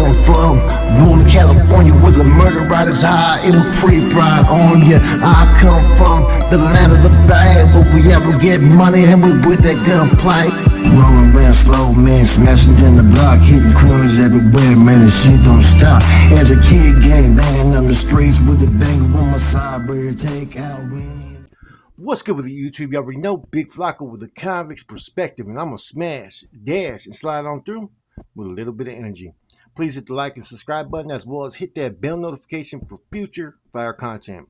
come from, Northern California, where the murder rate is high and we creep right on ya. I come from the land of the bad, but we ever get money and we with that gunplay. Rolling around slow, man, smashing down the block, hitting corners everywhere, man, this shit don't stop. As a kid, gang banging on the streets with a banger on my side, where take out winning. What's good with the YouTube? You already know Big Flocko with a convict's perspective, and I'm gonna smash, dash, and slide on through with a little bit of energy. Please hit the like and subscribe button, as well as hit that bell notification for future fire content.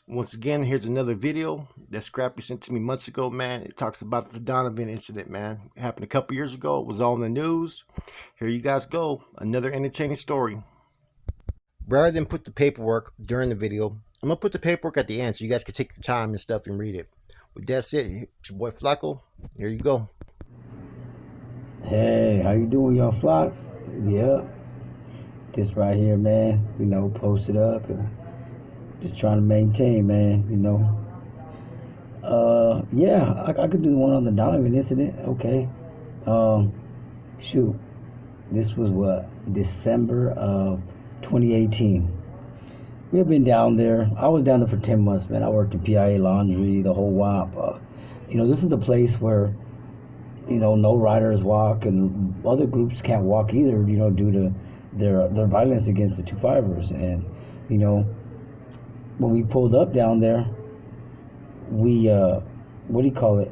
Once again, here's another video that Scrappy sent to me months ago, man. It talks about the Donovan incident, man. It happened a couple years ago. It was all in the news. Here you guys go. Another entertaining story. Rather than put the paperwork during the video, I'm going to put the paperwork at the end so you guys can take the time and stuff and read it. With that said, it's your boy Flocko. Here you go. Hey, how you doing, y'all flocks? Yeah. Just right here, man. You know, posted up. Just trying to maintain, man, you know. Yeah, I could do the one on the Donovan incident. Okay. Shoot. This was what? December of 2018. We have been down there. I was down there for 10 months, man. I worked in PIA laundry, the whole WAP. You know, this is the place where, you know, no riders walk and other groups can't walk either, you know, due to their violence against the 2-5ers. And, you know, when we pulled up down there, we, what do you call it?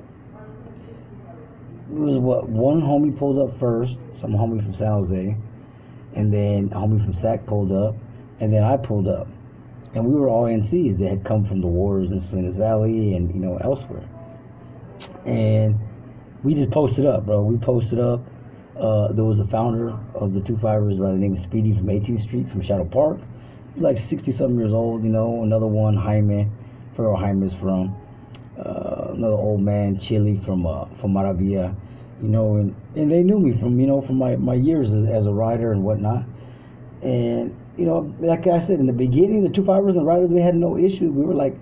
It was what, one homie pulled up first, some homie from San Jose, and then a homie from SAC pulled up, and then I pulled up. And we were all NCs that had come from the wars in Salinas Valley and, you know, elsewhere. And we just posted up, bro. We posted up. There was a founder of the 2-5ers by the name of Speedy from 18th Street from Shadow Park. He was like 60-something years old, you know. Another one, Jaime, I forgot where Jaime is from. Another old man, Chili from Maravilla, you know. And they knew me from, you know, from my years as a rider and whatnot. And, you know, like I said, in the beginning, the 2-5ers and the riders, we had no issue. We were like,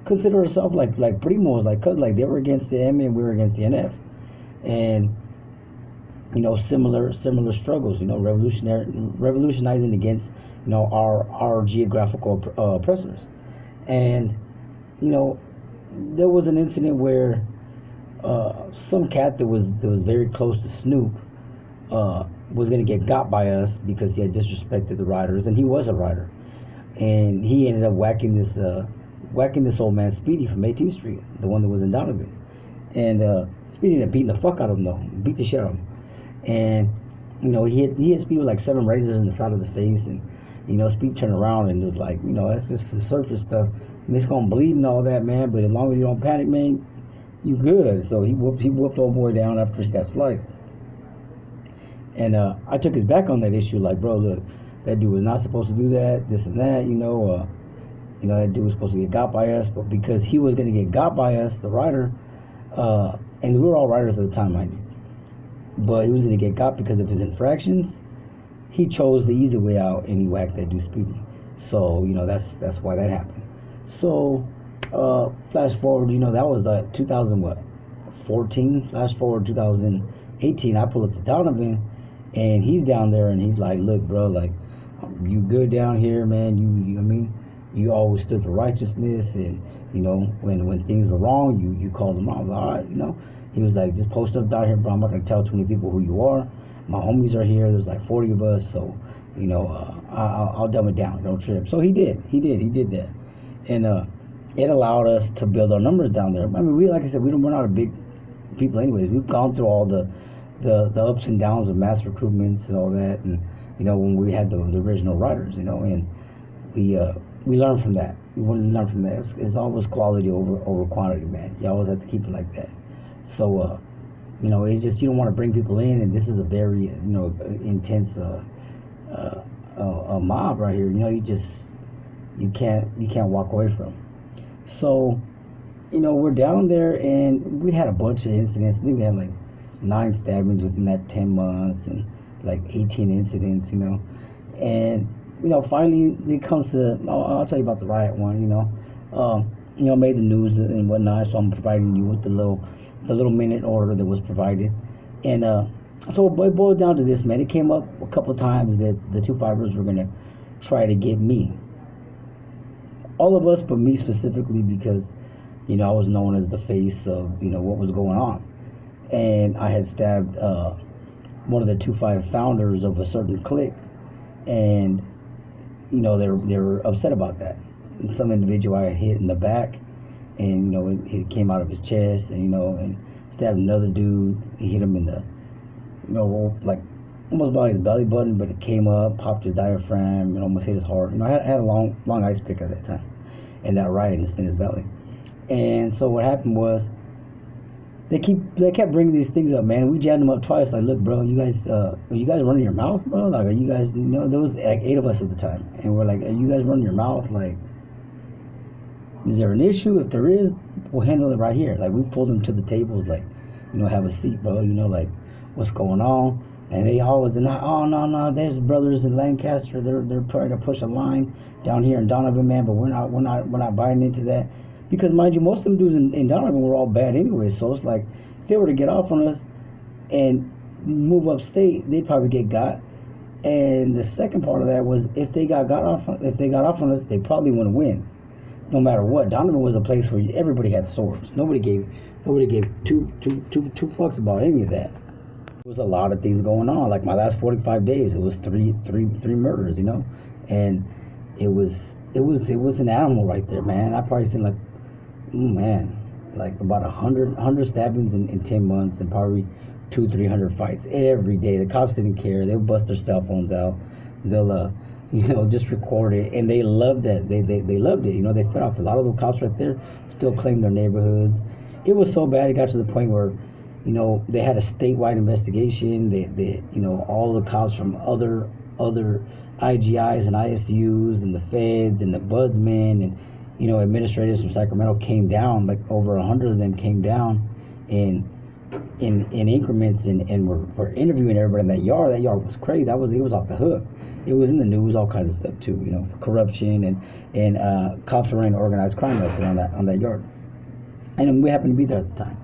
consider ourselves like primos, like, cause like they were against the M and we were against the NF. And, you know, similar struggles, you know, revolutionizing against, you know, our geographical oppressors. And, you know, there was an incident where some cat that was very close to Snoop was going to get got by us because he had disrespected the riders, and he was a rider. And he ended up whacking this old man, Speedy, from 18th Street, the one that was in Donovan. And Speedy ended up beating the fuck out of him, though. Beat the shit out of him. And, you know, he hit Speedy with like 7 razors in the side of the face. And, you know, Speedy turned around and was like, you know, that's just some surface stuff. I mean, it's going to bleed and all that, man. But as long as you don't panic, man, you good. So he whooped old boy down after he got sliced. And I took his back on that issue. Like, bro, look, that dude was not supposed to do that, this and that, you know. That dude was supposed to get got by us. But because he was going to get got by us, the rider, and we were all riders at the time, mind you. But he was going to get got because of his infractions. He chose the easy way out, and he whacked that dude Speedy. So, you know, that's why that happened. So, flash forward, you know, that was like 2014. Flash forward 2018, I pull up to Donovan, and he's down there, and he's like, look, bro, like, you good down here, man. You I mean, you always stood for righteousness, and, you know, when things were wrong, you called them out. I was like, all right, you know. He was like, just post up down here, bro. I'm not going to tell too many people who you are. My homies are here. There's like 40 of us. So, you know, I'll dumb it down. Don't trip. So he did that. And it allowed us to build our numbers down there. I mean, like I said, we're not a big people anyways. We've gone through all the ups and downs of mass recruitments and all that. And, you know, when we had the original riders, you know, and we learned from that. We wanted to learn from that. It's always quality over quantity, man. You always have to keep it like that. So, you know, it's just, you don't want to bring people in, and this is a very, you know, intense mob right here. You know, you can't walk away from. So, you know, we're down there, and we had a bunch of incidents. I think we had like 9 stabbings within that 10 months, and like 18 incidents, you know. And, you know, finally it comes to, I'll tell you about the Riot one, you know, made the news and whatnot. So I'm providing you with the little minute order that was provided. And So it boiled down to this, man. It came up a couple of times that the two fibers were gonna try to get me, all of us, but me specifically, because I was known as the face of what was going on, and I had stabbed one of the 2-5 founders of a certain clique, and they were upset about that. And some individual I had hit in the back, and it came out of his chest, and stabbed another dude. He hit him in the like almost by his belly button, but it came up, popped his diaphragm, and almost hit his heart. I had a long ice pick at that time, and that riot in his belly. And so what happened was they kept bringing these things up, man. We jammed them up twice. Like, look, bro, are you guys running your mouth, bro? Like, are you guys, there was like 8 of us at the time, and we're like, are you guys running your mouth? Like, is there an issue? If there is, we'll handle it right here. Like, we pulled them to the tables, like, have a seat, bro. Like, what's going on? And they always deny. Oh, no, there's brothers in Lancaster. They're trying to push a line down here in Donovan, man. But we're not buying into that, because mind you, most of them dudes in Donovan were all bad anyway. So it's like, if they were to get off on us and move upstate, they'd probably get got. And the second part of that was, if they got off on us, they probably wouldn't win, no matter what. Donovan was a place where everybody had swords. Nobody gave two fucks about any of that. There was a lot of things going on. Like, my last 45 days, it was three murders, and it was an animal right there, man. I probably seen like about 100 stabbings in 10 months, and probably 200-300 fights every day. The cops didn't care. They'll bust their cell phones out. They'll just record it, and they loved it. They loved it. They fed off. A lot of the cops right there still claim their neighborhoods. It was so bad, it got to the point where they had a statewide investigation. They all the cops from other IGIs and ISUs and the feds and the budsmen and administrators from Sacramento came down. Like, over 100 of them came down in increments, and were interviewing everybody in that yard. That yard was crazy. It was off the hook. It was in the news, all kinds of stuff too. For corruption and cops were running organized crime right there on that yard. And we happened to be there at the time.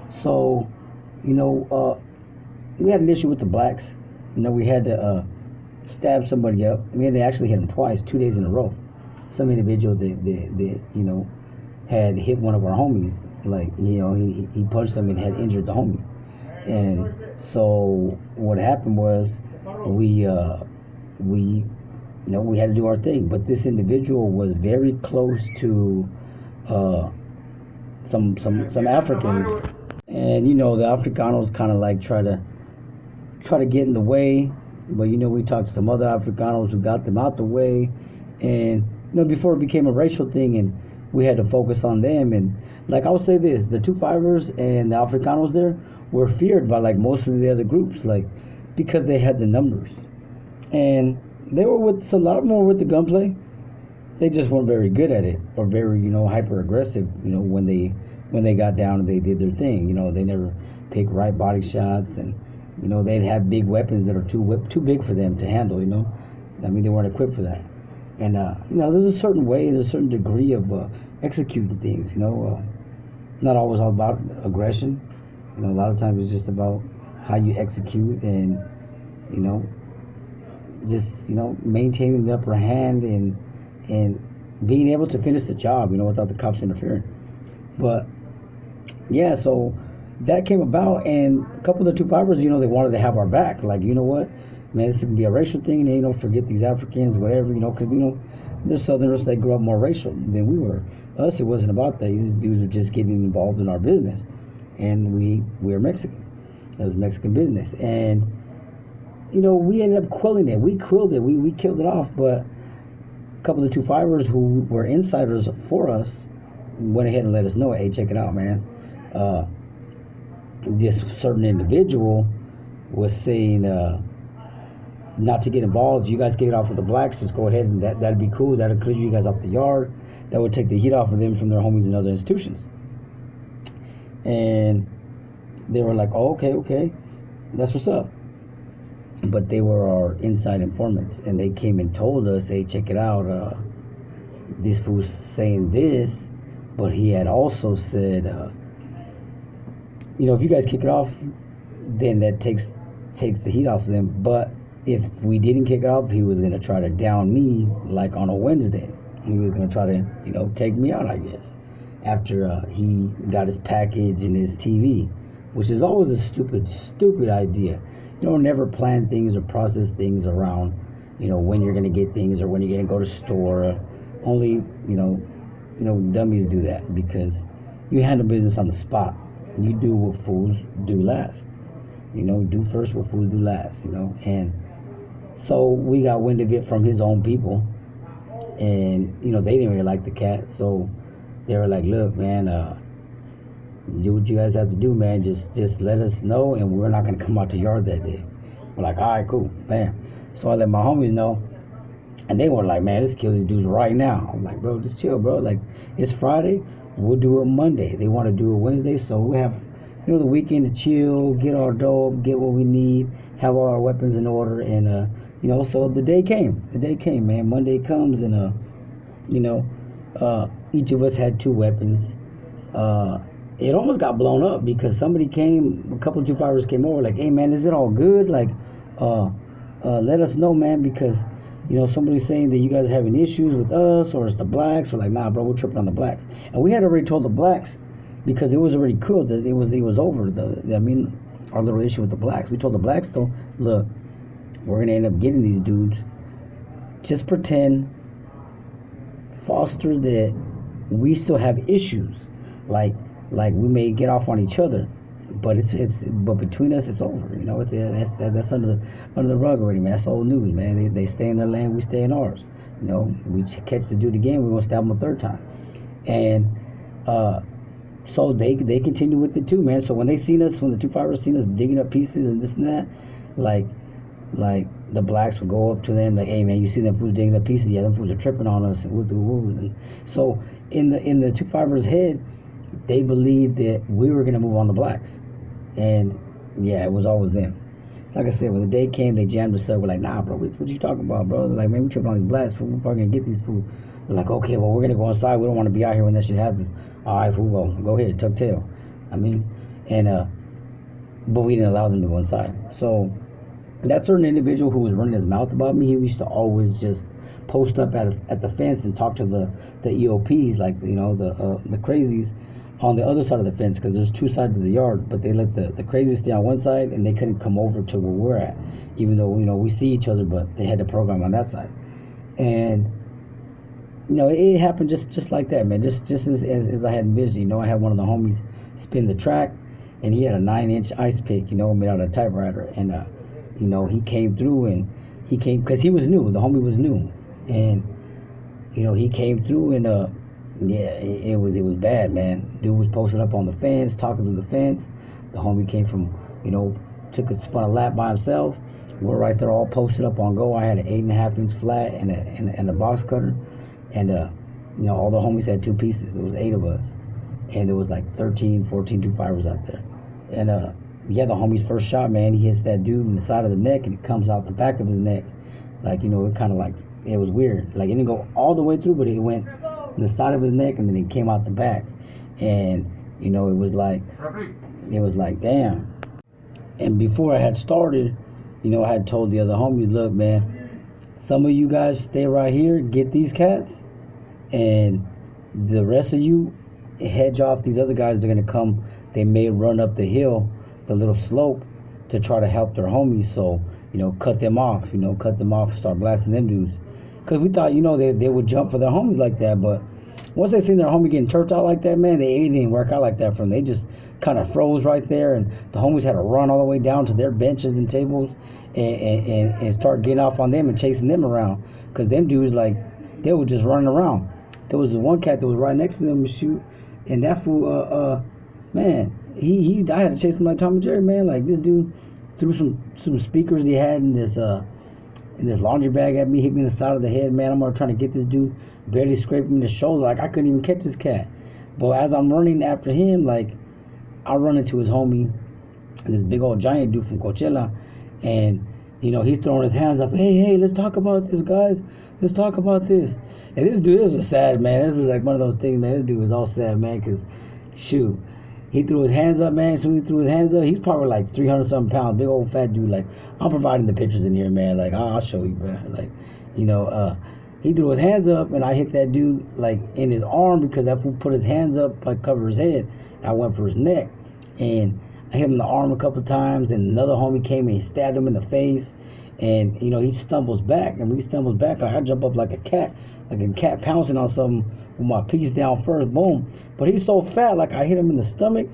So, we had an issue with the blacks. We had to stab somebody up. We had to actually hit him twice, 2 days in a row. Some individual that had hit one of our homies. Like, he punched him and had injured the homie. And so what happened was we had to do our thing. But this individual was very close to some Africans, and the Africanos kind of like try to get in the way. But we talked to some other Africanos who got them out the way, and before it became a racial thing, and we had to focus on them. And like, I would say this, the 2-5ers and the Africanos there were feared by like most of the other groups, like, because they had the numbers, and they were a lot more with the gunplay. They just weren't very good at it, or very hyper aggressive. When they got down and they did their thing. They never picked right body shots, and they'd have big weapons that are too big for them to handle. They weren't equipped for that. And there's a certain way, there's a certain degree of executing things. Not always all about aggression. A lot of times it's just about how you execute, and just maintaining the upper hand, and being able to finish the job, without the cops interfering. But yeah, so that came about, and a couple of the 2-5ers, they wanted to have our back. Like, what, man, this is gonna be a racial thing, and forget these Africans, whatever, because there's Southerners that grew up more racial than we were. Us, it wasn't about that. These dudes were just getting involved in our business, and we were Mexican. It was Mexican business, and we ended up quelling it. We quilled it. We killed it off. But a couple of 2-5ers who were insiders for us went ahead and let us know, hey, check it out, man. This certain individual was saying not to get involved. You guys get it off with the blacks, just go ahead, and that'd be cool. That'll clear you guys off the yard. That would take the heat off of them from their homies in other institutions. And they were like, oh, okay, that's what's up. But they were our inside informants, and they came and told us, hey, check it out, this fool's saying this, but he had also said, if you guys kick it off, then that takes takes the heat off of them. But if we didn't kick it off, he was gonna try to down me like on a Wednesday. He was gonna try to, take me out, I guess, after he got his package and his TV, which is always a stupid idea. Never plan things or process things around, when you're gonna get things or when you're gonna go to store. Only, dummies do that because you handle business on the spot. You do what fools do last. Do first what fools do last. And so we got wind of it from his own people, and they didn't really like the cat, so they were like, "Look, man, do what you guys have to do, man. Just let us know, and we're not gonna come out to yard that day." We're like, "All right, cool, bam." So I let my homies know, and they were like, "Man, let's kill these dudes right now." I'm like, "Bro, just chill, bro. Like, it's Friday. We'll do it Monday." They want to do it Wednesday, so we have, the weekend to chill, get our dope, get what we need, have all our weapons in order, and so the day came. The day came, man. Monday comes, and each of us had 2 weapons. It almost got blown up because somebody came, a couple of 2-5ers came over, like, "Hey, man, is it all good? Like, let us know, man, because somebody's saying that you guys are having issues with us, or it's the blacks." We're like, "Nah, bro, we're tripping on the blacks." And we had already told the blacks, because it was already cool that it was over. Our little issue with the blacks. We told the blacks, though, "Look, we're gonna end up getting these dudes. Just pretend, foster that we still have issues, like we may get off on each other, but but between us, it's over. That's under the rug already, man. That's old news, man. They stay in their lane, we stay in ours. We catch this dude again, we're gonna stab him a 3rd time." And so they continue with it too, man. So when they seen us, when the 2-5ers seen us digging up pieces and this and that, like the blacks would go up to them like, "Hey, man, you see them fools digging up pieces? Yeah, them fools are tripping on us." And so in the 2-5ers' head, they believed that we were gonna move on the blacks, and yeah, it was always them. So like I said, when the day came, they jammed us up. We're like, "Nah, bro, what you talking about, bro?" They're like, "Man, we tripping on these blacks. We're probably gonna get these fools." They're like, "Okay, well, we're gonna go inside. We don't want to be out here when that shit happens." "All right, fool, well, go ahead, tuck tail." But we didn't allow them to go inside. So that certain individual who was running his mouth about me, he used to always just post up at the fence and talk to the EOPs, like the crazies on the other side of the fence, because there's 2 sides of the yard, but they let the crazies stay on one side, and they couldn't come over to where we're at, even though we see each other, but they had the program on that side. And it happened just like that, man. Just as I had envisioned. I had one of the homies spin the track, and he had a 9-inch ice pick, made out of a typewriter, and he came through, and he came because he was new. The homie was new, and he came through, and yeah, it was bad, man. Dude was posted up on the fence, talking through the fence. The homie came from, spun a lap by himself. We're right there, all posted up on go. I had an 8.5-inch flat and a box cutter, and all the homies had 2 pieces. It was 8 of us, and there was like 13, 14 2-5ers out there, and the homie's first shot, man, he hits that dude in the side of the neck, and it comes out the back of his neck, like it kind of like, it was weird, like it didn't go all the way through, but it went in the side of his neck, and then it came out the back, and it was like damn. And before I had started, I had told the other homies, "Look, man, some of you guys stay right here, get these cats, and the rest of you hedge off these other guys. They're gonna come. They may run up the hill, the little slope, to try to help their homies. So cut them off. And start blasting them dudes." Because we thought, they would jump for their homies like that. But once they seen their homie getting turfed out like that, man, it didn't work out like that for them. They just kind of froze right there, and the homies had to run all the way down to their benches and tables and start getting off on them and chasing them around. Because them dudes, like, they were just running around. There was one cat that was right next to them, shoot, and that fool, man, I had to chase him like Tom and Jerry, man. Like, this dude threw some speakers he had in this laundry bag at me, hit me in the side of the head, man. I'm trying to get this dude, barely scraped me in the shoulder, like I couldn't even catch this cat. But as I'm running after him, like, I run into his homie, this big old giant dude from Coachella, and he's throwing his hands up. Hey, let's talk about this, guys. Let's talk about this. And this dude, it was a sad, man. This is like one of those things, man. This dude was all sad, man, because shoot, He threw his hands up, man. As soon as he threw his hands up, he's probably like 300 something pounds, big old fat dude. Like, I'm providing the pictures in here, man. Like, I'll show you, bro. Like, you know, he threw his hands up, and I hit that dude like in his arm because that fool put his hands up like cover his head. I went for his neck, and I hit him in the arm a couple times. And another homie came and he stabbed him in the face, and you know he stumbles back, and when he stumbles back, I jump up like a cat pouncing on something with my piece down first, boom. But he's so fat, like I hit him in the stomach,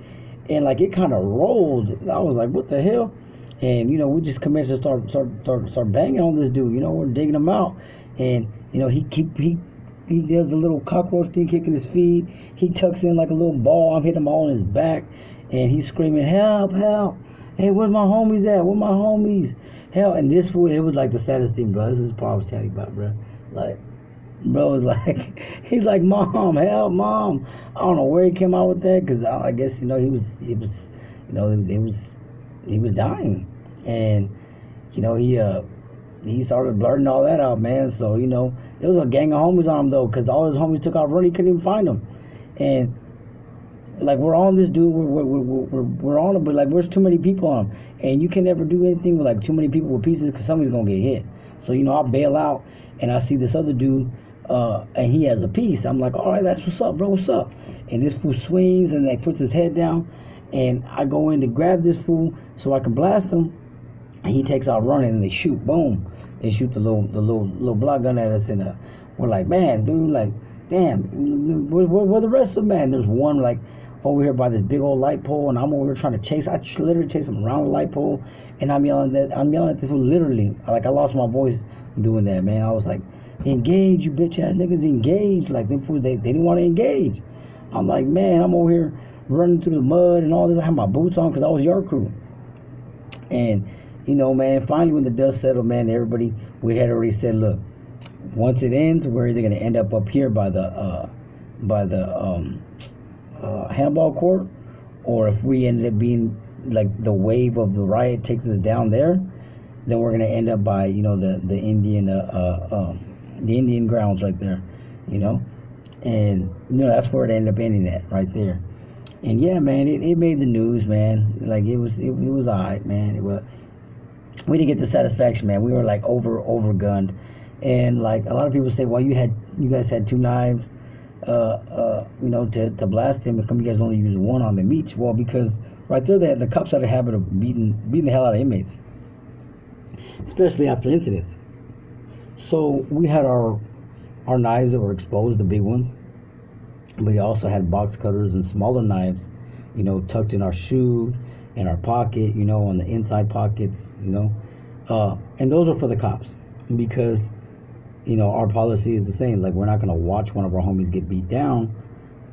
and like it kind of rolled. I was like, what the hell? And you know, we just commenced to start banging on this dude. You know, we're digging him out, and you know, he does the little cockroach thing, kicking his feet. He tucks in like a little ball. I'm hitting him all in his back, and he's screaming, help, help. Hey, where's my homies at? Where my homies? Hell, and this fool, it was like the saddest thing, bro. This is the part I was telling you about, bro. Like, bro was like, he's like, mom, help, mom. I don't know where he came out with that, because I guess, you know, he was, you know, he was dying. And, you know, he started blurting all that out, man. So, you know, there was a gang of homies on him, though, because all his homies took out running. He couldn't even find him. And, like, we're on this dude, we're on it, but, like, there's too many people on him. And you can never do anything with, like, too many people with pieces because somebody's going to get hit. So, you know, I bail out, and I see this other dude, and he has a piece. I'm like, all right, that's what's up, bro, what's up? And this fool swings and like puts his head down, and I go in to grab this fool so I can blast him, and he takes off running, and they shoot, boom. They shoot the little block gun at us, and we're like, man, dude, like, damn, where the rest of them, man? There's one like over here by this big old light pole, and I'm over here trying to chase. I literally chase him around the light pole, and I'm yelling at the fool, literally, like I lost my voice doing that, man. I was like, engage, you bitch ass niggas, engage. Like them fools, they didn't want to engage. I'm like, man, I'm over here running through the mud and all this. I had my boots on because I was yard crew. And you know, man, finally when the dust settled, man, everybody, we had already said, look, once it ends, we're either gonna end up here by the handball court, or if we ended up being like the wave of the riot takes us down there, then we're gonna end up by, you know, the Indian grounds right there, you know, and you know that's where it ended up ending at, right there. And yeah, man, it made the news, man. Like it was alright, man. We didn't get the satisfaction, man. We were like overgunned, and like a lot of people say, well, you guys had two knives, you know, to blast him. How come you guys only use one on them each? Well, because right there, the cops had a habit of beating the hell out of inmates, especially after incidents. So we had our knives that were exposed, the big ones. We also had box cutters and smaller knives, you know, tucked in our shoe, in our pocket, you know, on the inside pockets, you know. And those are for the cops because, you know, our policy is the same. Like, we're not going to watch one of our homies get beat down.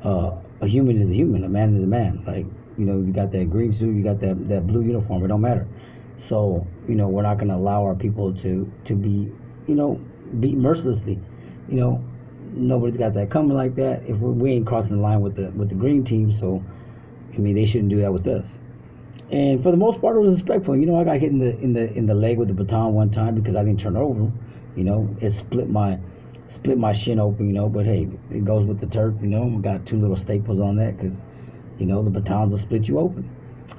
A human is a human. A man is a man. Like, you know, you got that green suit, you got that blue uniform. It don't matter. So, you know, we're not going to allow our people to be, you know, beat mercilessly. You know, nobody's got that coming like that. If we ain't crossing the line with the green team, so I mean, they shouldn't do that with us. And for the most part, it was respectful. You know, I got hit in the leg with the baton one time because I didn't turn over. You know, it split my shin open. You know, but hey, it goes with the turf. You know, we got two little staples on that because, you know, the batons will split you open.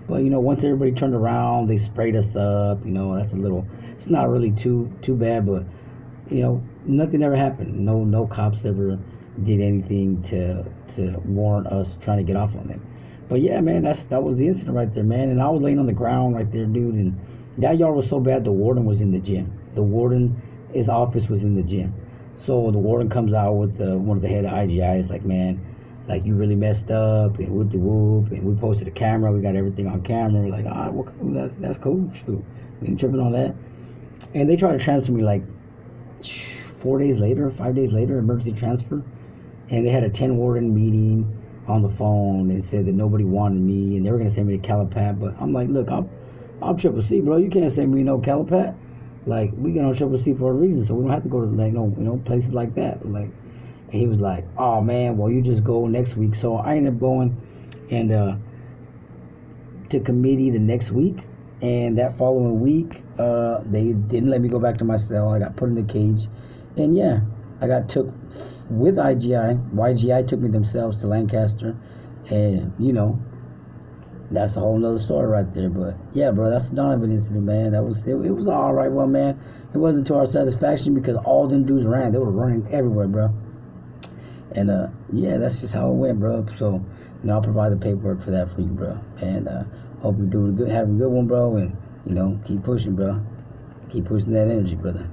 But you know, once everybody turned around, they sprayed us up. You know, that's a little. It's not really too bad, but you know, nothing ever happened. No cops ever did anything to warrant us trying to get off on them. But yeah, man, that was the incident right there, man. And I was laying on the ground right there, dude. And that yard was so bad, the warden was in the gym. His office was in the gym. So the warden comes out with one of the head of IGIs, like, man, like, you really messed up, and whoop de whoop. And we posted a camera. We got everything on camera. We're like, all right, well, cool. That's cool. Shoot, we ain't tripping on that. And they tried to transfer me like 5 days later, emergency transfer. And they had a 10 warden meeting on the phone and said that nobody wanted me and they were going to send me to Calipat. But I'm like, look, I'm Triple C, bro. You can't send me no Calipat. Like, we get on Triple C for a reason, so we don't have to go to, like, you know, places like that. Like, and he was like, oh man, well, you just go next week. So I ended up going and to committee the next week. And that following week, they didn't let me go back to my cell. I got put in the cage. And yeah, I got took with IGI. YGI took me themselves to Lancaster. And, you know, That's a whole nother story right there. But yeah, bro, that's the Donovan incident, man. That was it was all right one, man. It wasn't to our satisfaction because all them dudes ran. They were running everywhere, bro. And yeah, that's just how it went, bro. So, I'll provide the paperwork for that for you, bro. And hope you're doing good, having a good one, bro. And keep pushing, bro. Keep pushing that energy, brother.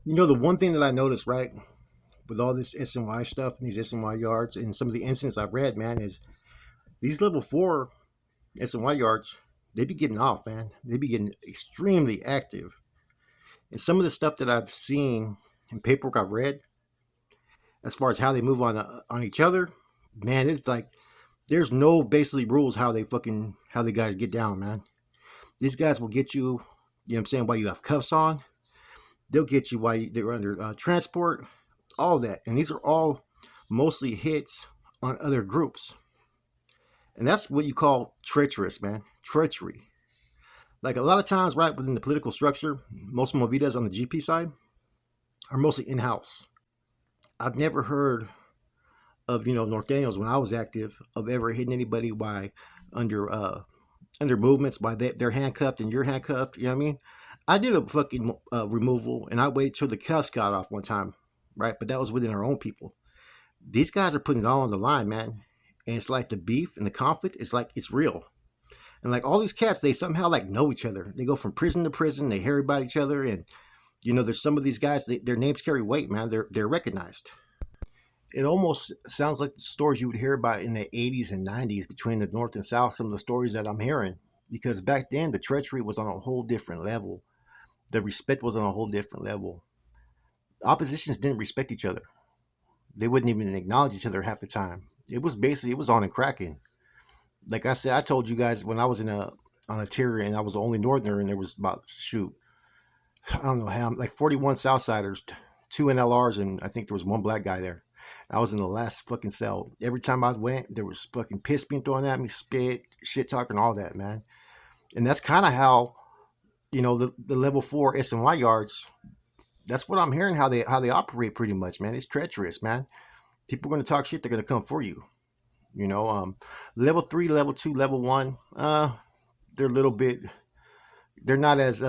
The one thing that I noticed, right, with all this SNY stuff and these SNY yards and some of the incidents I've read, man, is these level 4 SNY yards, they be getting off, man. They be getting extremely active. And some of the stuff that I've seen and paperwork I've read, as far as how they move on each other, man, it's like there's no basically rules how they guys get down, man. These guys will get you, you know what I'm saying, while you have cuffs on. They'll get you while they're under transport, all that. And these are all mostly hits on other groups. And that's what you call treacherous, man. Treachery. Like a lot of times, right, within the political structure, most movidas on the GP side are mostly in-house. I've never heard of, Norteños when I was active of ever hitting anybody by under under movements by they're handcuffed and you're handcuffed. You know what I mean? I did a fucking removal and I waited till the cuffs got off one time, right? But that was within our own people. These guys are putting it all on the line, man. And it's like the beef and the conflict. It's like it's real. And like all these cats, they somehow like know each other. They go from prison to prison. They hear about each other, and there's some of these guys. Their names carry weight, man. They're recognized. It almost sounds like the stories you would hear about in the 80s and 90s between the North and South. Some of the stories that I'm hearing, because back then the treachery was on a whole different level. The respect was on a whole different level. Oppositions didn't respect each other. They wouldn't even acknowledge each other half the time. It was on and cracking. Like I said, I told you guys when I was on a tier and I was the only northerner and there was about I don't know how like 41 Southsiders, 2 NLRs, and I think there was one black guy there. I was in the last fucking cell. Every time I went, there was fucking piss being thrown at me, spit, shit talking, all that, man. And that's kind of how the level 4 SNY yards. That's what I'm hearing how they operate pretty much, man. It's treacherous, man. People are going to talk shit. They're going to come for you. Level 3, level 2, level 1. They're a little bit. They're not as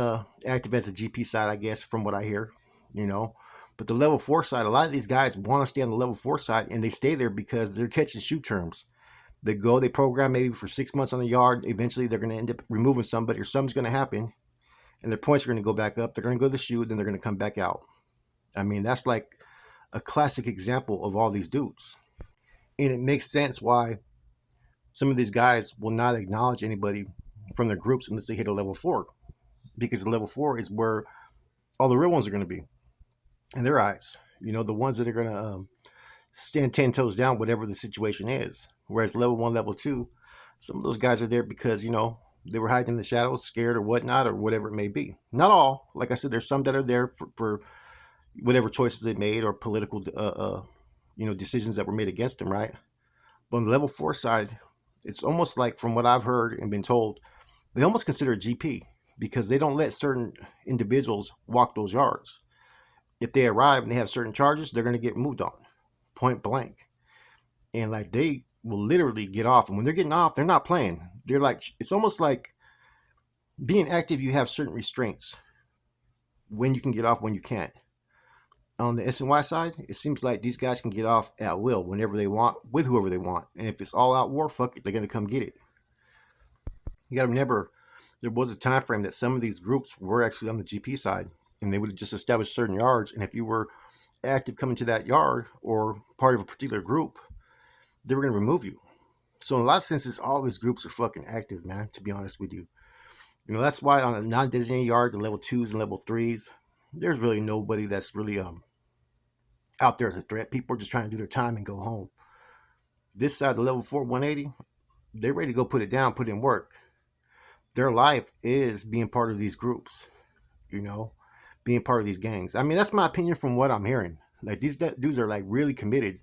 active as the GP side, I guess, from what I hear. You know, but the level 4 side, a lot of these guys want to stay on the level 4 side, and they stay there because they're catching shoot terms. They program maybe for 6 months on the yard. Eventually, they're going to end up removing somebody, or something's going to happen, and their points are going to go back up. They're going to go to the shoot, then they're going to come back out. I mean, that's like a classic example of all these dudes, and it makes sense why some of these guys will not acknowledge anybody from their groups unless they hit a level 4, because the level 4 is where all the real ones are going to be in their eyes. The ones that are going to stand 10 toes down, whatever the situation is. Whereas level 1, level 2, some of those guys are there because, they were hiding in the shadows, scared or whatnot, or whatever it may be. Not all. Like I said, there's some that are there for whatever choices they made or political, decisions that were made against them, right? But on the level 4 side, it's almost like, from what I've heard and been told, they almost consider it GP because they don't let certain individuals walk those yards. If they arrive and they have certain charges, they're going to get moved on, point blank. And like they will literally get off. And when they're getting off, they're not playing. They're like, it's almost like being active, you have certain restraints when you can get off, when you can't. On the SNY side, it seems like these guys can get off at will whenever they want, with whoever they want. And if it's all out war, fuck it, they're going to come get it. You got to remember, there was a time frame that some of these groups were actually on the GP side, and they would just establish certain yards. And if you were active coming to that yard or part of a particular group, they were going to remove you. So in a lot of senses, all these groups are fucking active, man, to be honest with you. That's why on a non-designated yard, the level 2s and level 3s, there's really nobody that's really out there as a threat. People are just trying to do their time and go home. This side, the level 4, 180, they're ready to go put it down, put in work. Their life is being part of these groups, being part of these gangs. I mean, that's my opinion from what I'm hearing. Like, these dudes are like really committed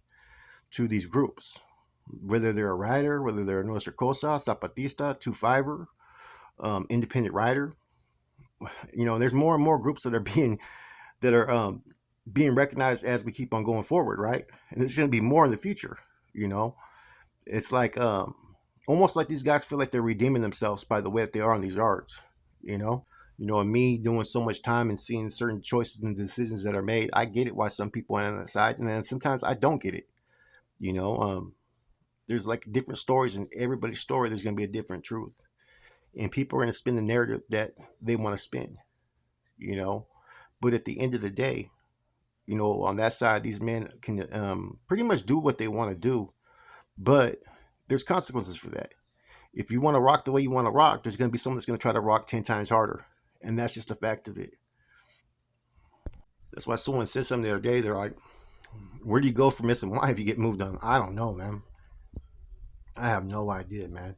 to these groups, whether they're a rider, whether they're a Nuestra Cosa, Zapatista, 2-5er, independent rider. There's more and more groups that are being recognized as we keep on going forward, right? And there's going to be more in the future. It's like almost like these guys feel like they're redeeming themselves by the way that they are on these yards. And me doing so much time and seeing certain choices and decisions that are made, I get it why some people are on that side, and then sometimes I don't get it. There's like different stories, and everybody's story there's going to be a different truth, and people are going to spin the narrative that they want to spin. But at the end of the day, on that side, these men can pretty much do what they want to do, but there's consequences for that. If you want to rock the way you want to rock, there's going to be someone that's going to try to rock 10 times harder. And that's just a fact of it. That's why someone said something the other day. They're like, where do you go from SMY if you get moved on? I don't know, man. I have no idea, man.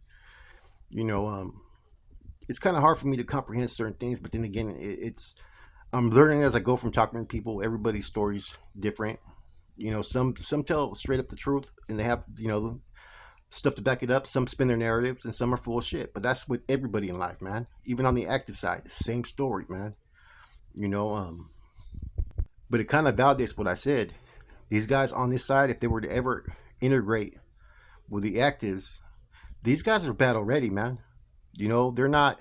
It's kind of hard for me to comprehend certain things, but then again, I'm learning as I go from talking to people. Everybody's story's different. Some tell straight up the truth, and they have stuff to back it up. Some spin their narratives, and some are full of shit. But that's with everybody in life, man. Even on the active side, same story, man. But it kind of validates what I said. These guys on this side, if they were to ever integrate with the actives, these guys are battle ready, man. They're not.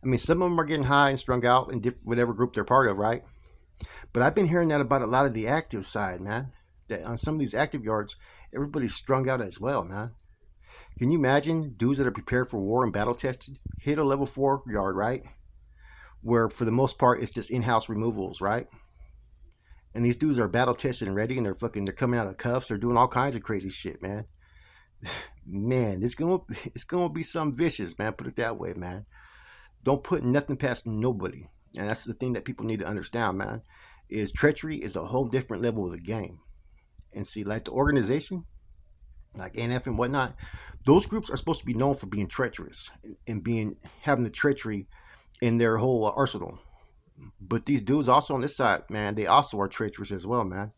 I mean, some of them are getting high and strung out in whatever group they're part of, right? But I've been hearing that about a lot of the active side, man. That on some of these active yards, everybody's strung out as well, man. Can you imagine dudes that are prepared for war and battle tested hit a level 4 yard, right? Where for the most part it's just in-house removals, right? And these dudes are battle tested and ready, and they're coming out of cuffs. They're doing all kinds of crazy shit, man. Man, it's gonna be some vicious, man. Put it that way, man. Don't put nothing past nobody. And that's the thing that people need to understand, man. Is treachery is a whole different level of the game. And see, like the organization, like NF and whatnot, those groups are supposed to be known for being treacherous and having the treachery in their whole arsenal. But these dudes also on this side, man, they also are treacherous as well, man.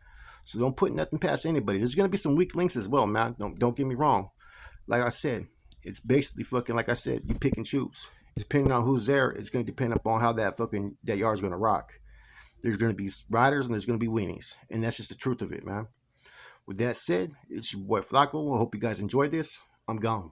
So don't put nothing past anybody. There's gonna be some weak links as well, man. Don't get me wrong. Like I said, it's basically fucking like I said, you pick and choose. Depending on who's there, it's gonna depend upon how that yard's gonna rock. There's gonna be riders and there's gonna be weenies, and that's just the truth of it, man. With that said, it's your boy Flacco. I hope you guys enjoyed this. I'm gone.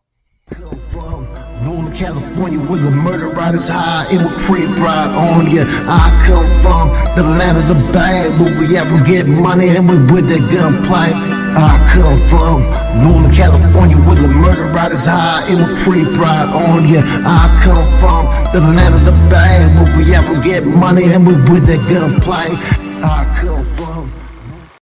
Come from Northern California where the murder rate is high and we creep right on ya. I come from the land of the bad, but we ever get money and we with that gunplay. I come from Northern California where the murder rate is high and we creep right on ya. I come from the land of the bad, but we ever get money and we with that gunplay. I come